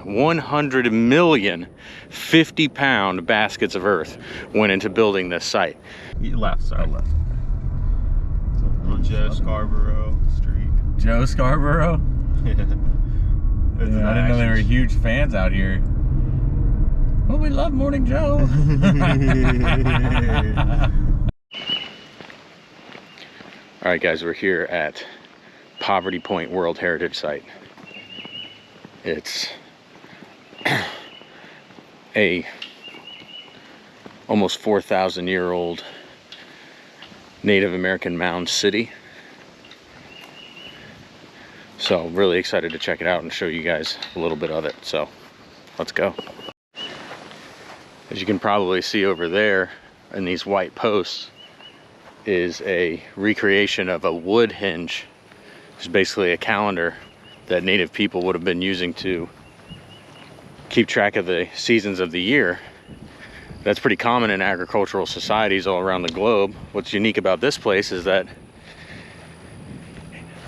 100 million 50-pound baskets of earth went into building this site. Left, sorry. Left. On Joe Scarborough Street. Joe Scarborough? Yeah. I didn't know they were huge fans out here. Well, we love Morning Joe. All right, guys, we're here at Poverty Point World Heritage Site. It's a almost 4,000-year-old Native American mound city. So really excited to check it out and show you guys a little bit of it. So let's go. As you can probably see over there in these white posts is a recreation of a wood hinge. It's basically a calendar that Native people would have been using to keep track of the seasons of the year. That's pretty common in agricultural societies all around the globe. What's unique about this place is that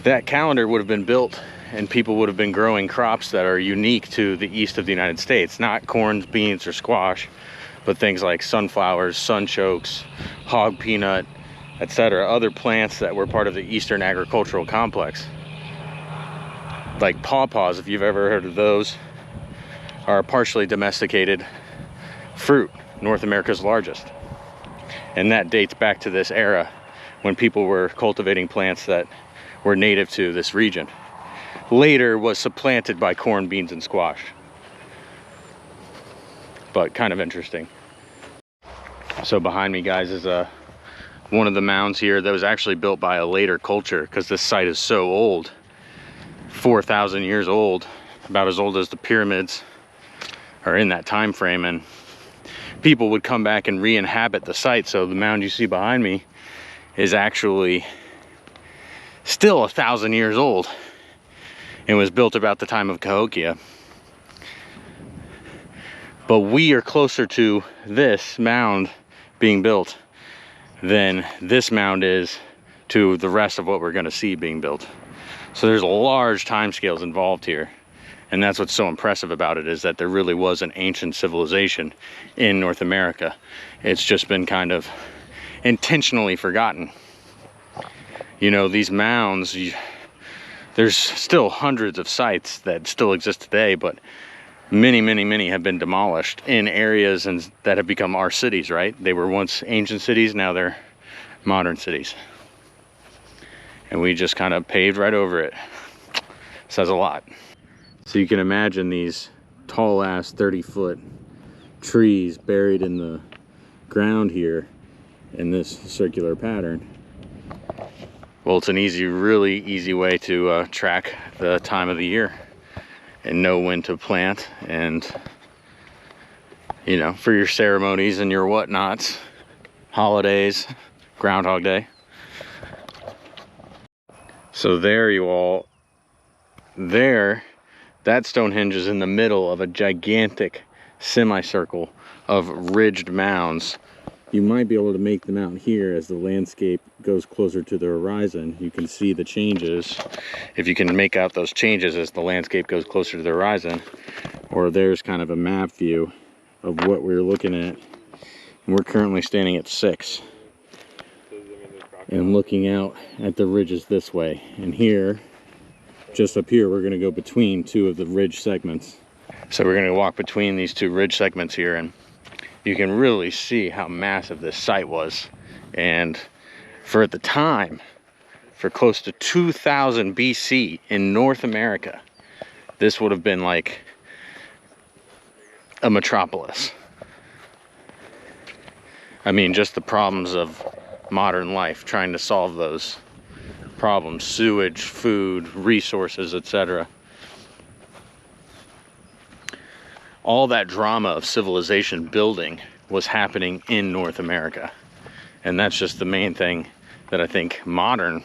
that calendar would have been built and people would have been growing crops that are unique to the east of the United States. Not corn, beans, or squash, but things like sunflowers, sunchokes, hog peanut, etc. Other plants that were part of the Eastern agricultural complex. Like pawpaws, if you've ever heard of those, are a partially domesticated fruit, North America's largest. And that dates back to this era when people were cultivating plants that were native to this region. Later was supplanted by corn, beans, and squash. But kind of interesting. So behind me, guys, is one of the mounds here that was actually built by a later culture, because this site is so old, 4,000 years old, about as old as the pyramids are in that time frame. And people would come back and re-inhabit the site. So the mound you see behind me is actually still 1,000 years old and was built about the time of Cahokia. But we are closer to this mound being built than this mound is to the rest of what we're going to see being built. So there's large timescales involved here. And that's what's so impressive about it, is that there really was an ancient civilization in North America. It's just been kind of intentionally forgotten. You know, these mounds, there's still hundreds of sites that still exist today, but many have been demolished in areas that have become our cities, right? They were once ancient cities, now they're modern cities. And we just kind of paved right over it. Says a lot. So you can imagine these tall ass 30-foot trees buried in the ground here in this circular pattern. Well, it's an really easy way to track the time of the year and know when to plant, and, you know, for your ceremonies and your whatnots, holidays, Groundhog Day. So there you all, that Stonehenge is in the middle of a gigantic semicircle of ridged mounds. You might be able to make them out here as the landscape goes closer to the horizon. You can see the changes. If you can make out those changes as the landscape goes closer to the horizon. Or there's kind of a map view of what we're looking at. And we're currently standing at 6. And looking out at the ridges this way. And here, just up here, we're going to go between two of the ridge segments. So we're going to walk between these two ridge segments here, and you can really see how massive this site was. And for at the time, for close to 2000 BC in North America, this would have been like a metropolis. I mean, just the problems of modern life, trying to solve those problems: sewage, food, resources, etc. All that drama of civilization building was happening in North America. And that's just the main thing that I think modern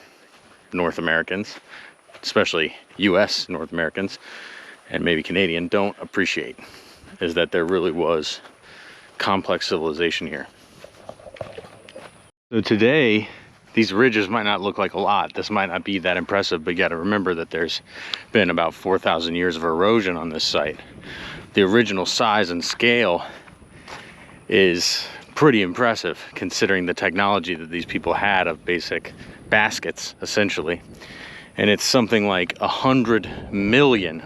North Americans, especially US North Americans, and maybe Canadian, don't appreciate, is that there really was complex civilization here. So today, these ridges might not look like a lot. This might not be that impressive, but you got to remember that there's been about 4,000 years of erosion on this site. The original size and scale is pretty impressive considering the technology that these people had of basic baskets, essentially. And it's something like 100 million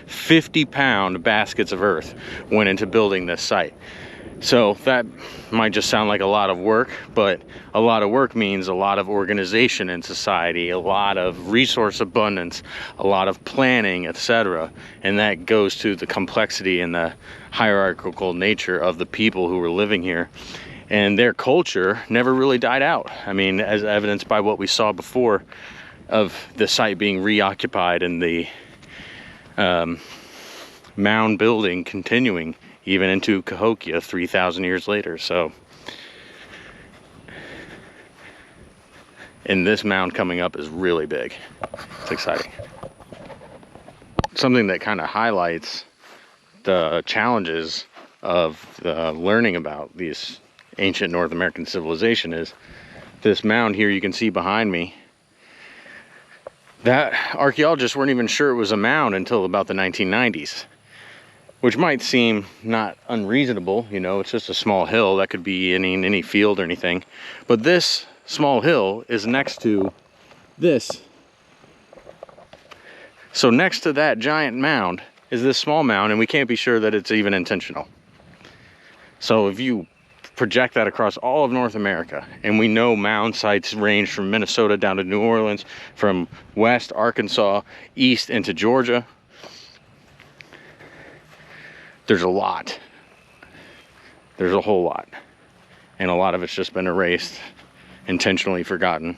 50-pound baskets of earth went into building this site. So that might just sound like a lot of work, but a lot of work means a lot of organization in society, a lot of resource abundance, a lot of planning, etc. And that goes to the complexity and the hierarchical nature of the people who were living here. And their culture never really died out. I mean, as evidenced by what we saw before of the site being reoccupied and the mound building continuing even into Cahokia 3,000 years later. So, and this mound coming up is really big. It's exciting. Something that kind of highlights the challenges of learning about these ancient North American civilization is this mound here you can see behind me. That archaeologists weren't even sure it was a mound until about the 1990s. Which might seem not unreasonable, you know, it's just a small hill. That could be in any field or anything. But this small hill is next to this. So next to that giant mound is this small mound, and we can't be sure that it's even intentional. So if you project that across all of North America, and we know mound sites range from Minnesota down to New Orleans, from west Arkansas, east into Georgia, there's a lot. There's a whole lot. And a lot of it's just been erased, intentionally forgotten.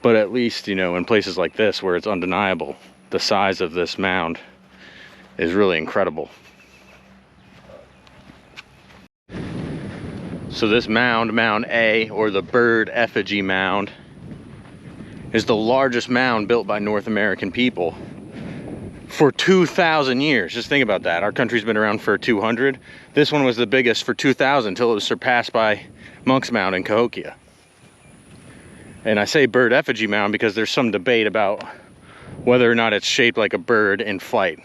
But at least, you know, in places like this where it's undeniable, the size of this mound is really incredible. So this mound, Mound A, or the bird effigy mound, is the largest mound built by North American people for 2,000 years. Just think about that. Our country's been around for 200. This one was the biggest for 2,000 until it was surpassed by Monk's Mound in Cahokia. And I say bird effigy mound because there's some debate about whether or not it's shaped like a bird in flight,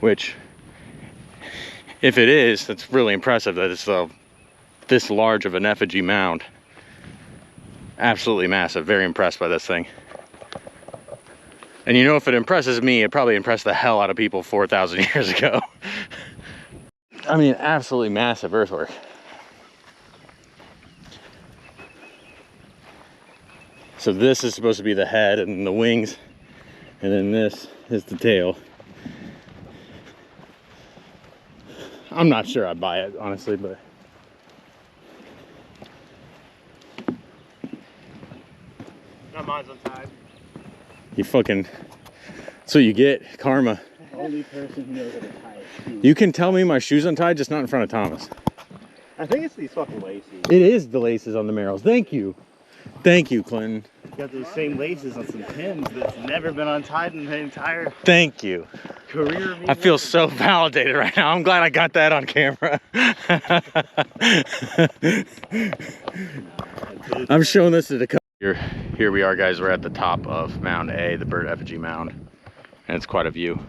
which, if it is, that's really impressive that it's this large of an effigy mound. Absolutely massive. Very impressed by this thing. And you know, if it impresses me, it probably impressed the hell out of people 4,000 years ago. I mean, absolutely massive earthwork. So this is supposed to be the head and the wings, and then this is the tail. I'm not sure I buy it, honestly, but Not mine's untied. you fucking, so you get karma. The only person who knows how to tie a shoe. You can tell me my shoe's untied, just not in front of Thomas. I think it's these fucking laces. It is the laces on the Merrills. Thank you. Thank you, Clinton. You got those same laces on some pins that's never been untied in the entire Thank you. career of me. I feel so validated right now. I'm glad I got that on camera. I'm showing this to the Here we are, guys. We're at the top of Mound A, the bird effigy mound, and it's quite a view.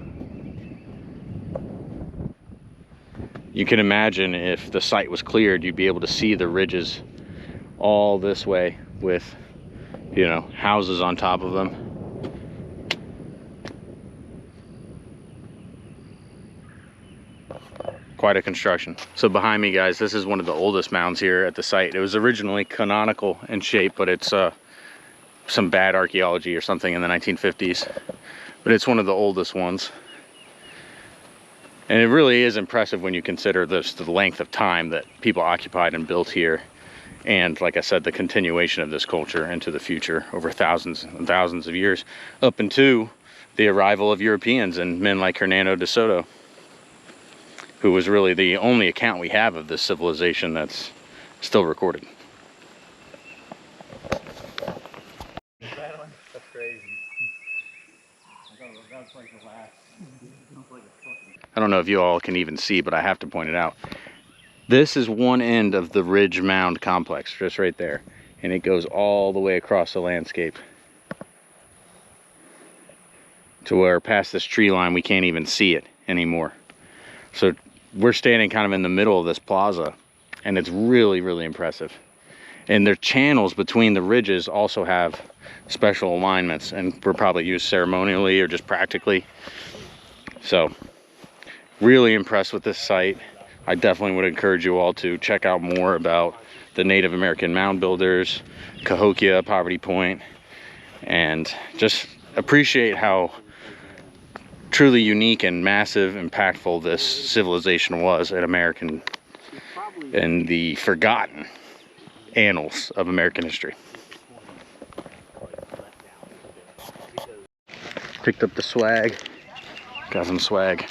You can imagine if the site was cleared, you'd be able to see the ridges all this way with, you know, houses on top of them. Quite a construction. So behind me, guys, this is one of the oldest mounds here at the site. It was originally canonical in shape, but it's some bad archaeology or something in the 1950s. But it's one of the oldest ones. And it really is impressive when you consider the length of time that people occupied and built here. And like I said, the continuation of this culture into the future over thousands and thousands of years, up into the arrival of Europeans and men like Hernando de Soto, who was really the only account we have of this civilization that's still recorded. That's crazy. I don't know if you all can even see, but I have to point it out. This is one end of the ridge mound complex, just right there. And it goes all the way across the landscape to where past this tree line we can't even see it anymore. So we're standing kind of in the middle of this plaza, and it's really, really impressive. And their channels between the ridges also have special alignments, and were probably used ceremonially or just practically. So really impressed with this site. I definitely would encourage you all to check out more about the Native American mound builders, Cahokia, Poverty Point, and just appreciate how truly unique and massive, impactful this civilization was in American, in the forgotten annals of American history. Picked up the swag, got some swag.